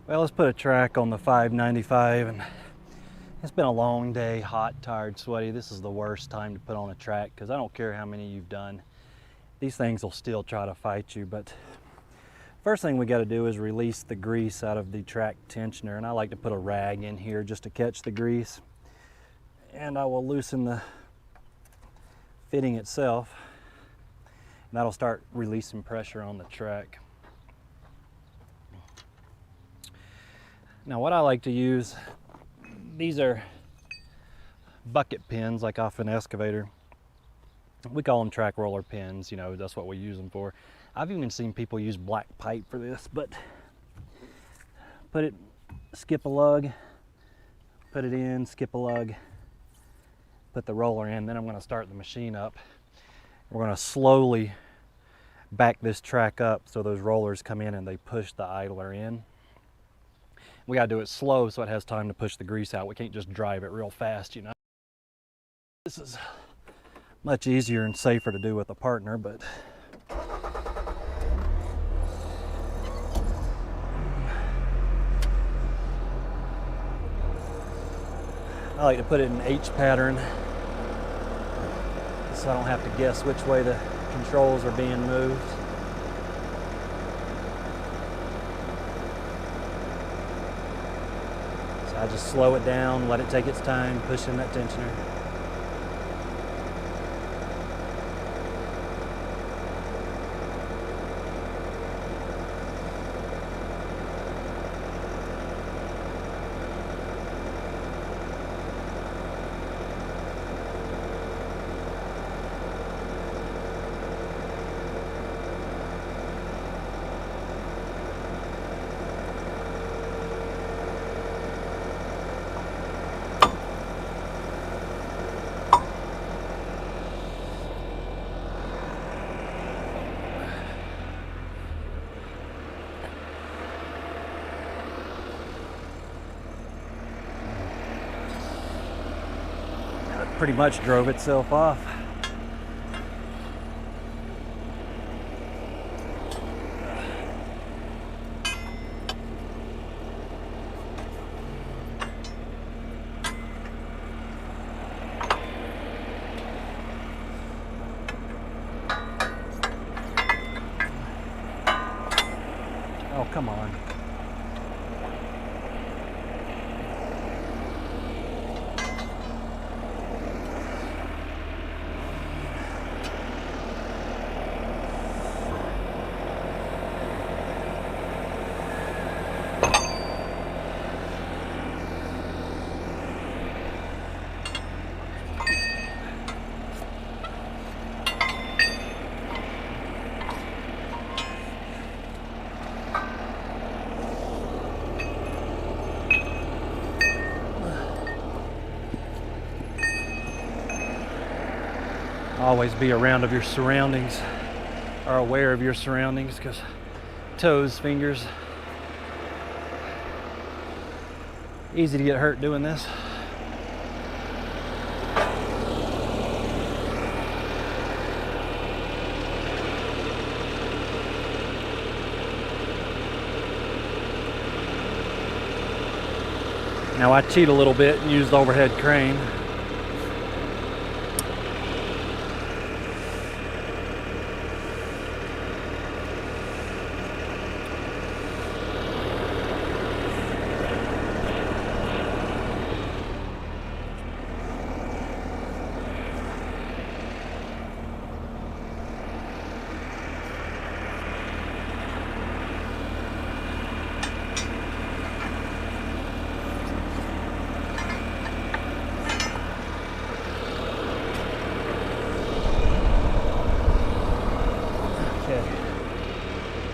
Well, let's put a track on the 595, and it's been a long day, hot, tired, sweaty. This is the worst time to put on a track because I don't care how many you've done. These things will still try to fight you, but first thing we got to do is release the grease out of the track tensioner, and I like to put a rag in here just to catch the grease. And I will loosen the fitting itself, and that'll start releasing pressure on the track. Now what I like to use, these are bucket pins like off an excavator. We call them track roller pins, you know, that's what we use them for. I've even seen people use black pipe for this, but put it, skip a lug, put it in, skip a lug, put the roller in, then I'm going to start the machine up. We're going to slowly back this track up so those rollers come in and they push the idler in. We got to do it slow so it has time to push the grease out. We can't just drive it real fast, you know. This is much easier and safer to do with a partner, but I like to put it in H pattern so I don't have to guess which way the controls are being moved. So I just slow it down, let it take its time, push in that tensioner. Pretty much drove itself off. Oh, come on. Always be around of your surroundings, or aware of your surroundings, because toes, fingers, easy to get hurt doing this. Now I cheat a little bit and use the overhead crane.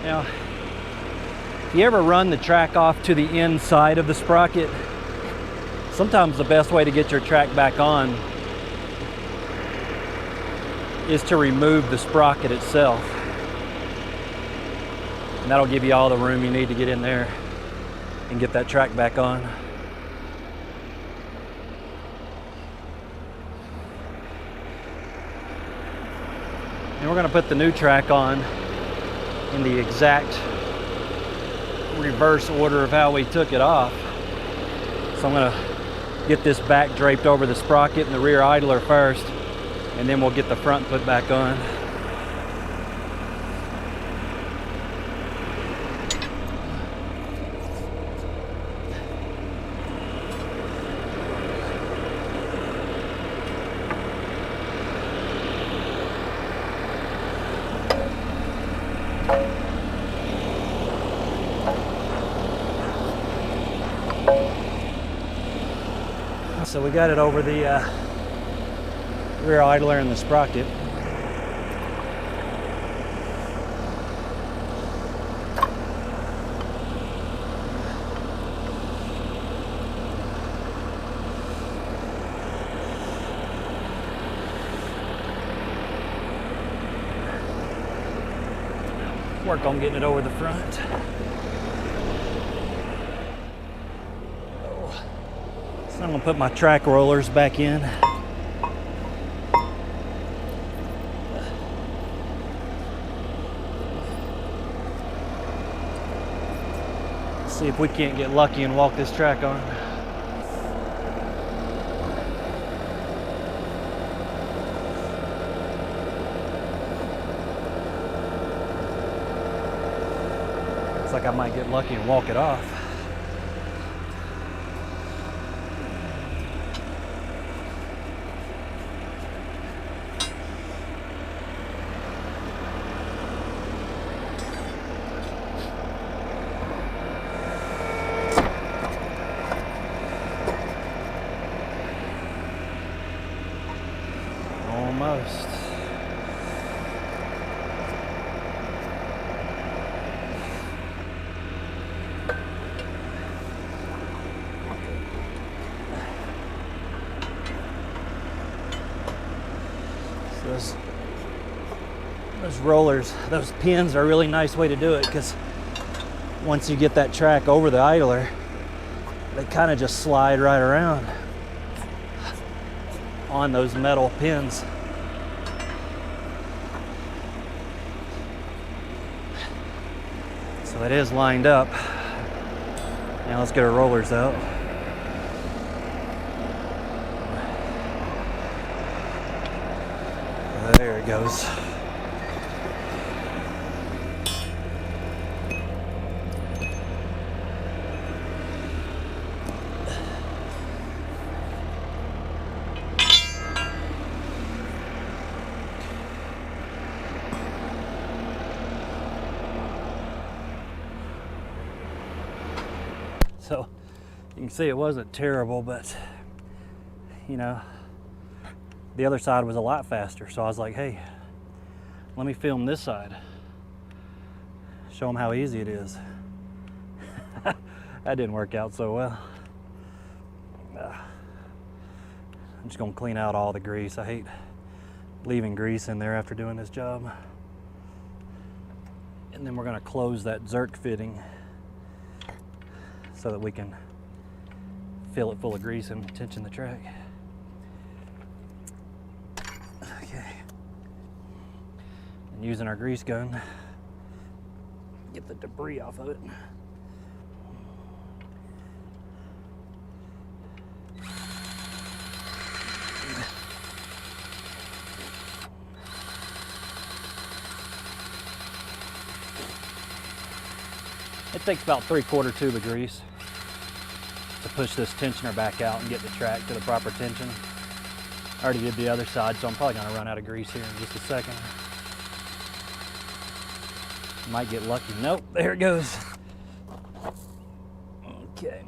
Now, if you ever run the track off to the inside of the sprocket, sometimes the best way to get your track back on is to remove the sprocket itself. And that'll give you all the room you need to get in there and get that track back on. And we're going to put the new track on in the exact reverse order of how we took it off. So I'm gonna get this back draped over the sprocket and the rear idler first, and then we'll get the front put back on. So we got it over the rear idler and the sprocket. Work on getting it over the front. So I'm gonna put my track rollers back in. See if we can't get lucky and walk this track on. Looks like I might get lucky and walk it off. Almost. So those rollers, those pins are a really nice way to do it, because once you get that track over the idler, they kind of just slide right around on those metal pins. So it is lined up. Now let's get our rollers out. There it goes. So you can see it wasn't terrible, but you know, the other side was a lot faster. So I was like, hey, let me film this side. Show them how easy it is. That didn't work out so well. I'm just gonna clean out all the grease. I hate leaving grease in there after doing this job. And then we're gonna close that Zerk fitting so that we can fill it full of grease and tension the track. Okay. And using our grease gun, get the debris off of it. It takes about 3/4 tube of grease to push this tensioner back out and get the track to the proper tension. I already did the other side, so I'm probably gonna run out of grease here in just a second. Might get lucky. Nope, there it goes. Okay.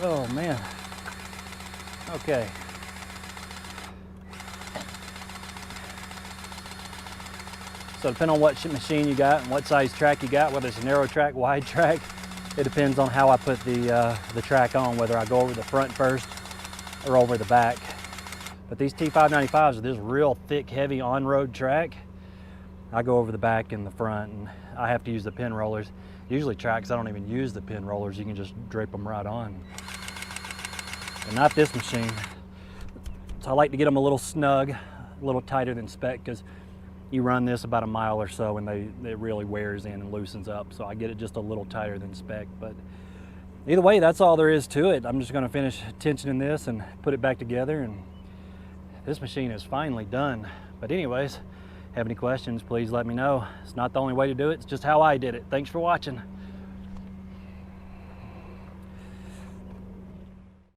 Oh man. Okay. So depending on what machine you got and what size track you got, whether it's a narrow track, wide track, it depends on how I put the track on, whether I go over the front first or over the back. But these T595s are this real thick, heavy on-road track. I go over the back and the front, and I have to use the pin rollers. Usually tracks, I don't even use the pin rollers. You can just drape them right on. And not this machine. So I like to get them a little snug, a little tighter than spec, because you run this about a mile or so and it really wears in and loosens up. So I get it just a little tighter than spec. But either way, that's all there is to it. I'm just gonna finish tensioning this and put it back together, and this machine is finally done. But anyways, have any questions, please let me know. It's not the only way to do it, it's just how I did it. Thanks for watching.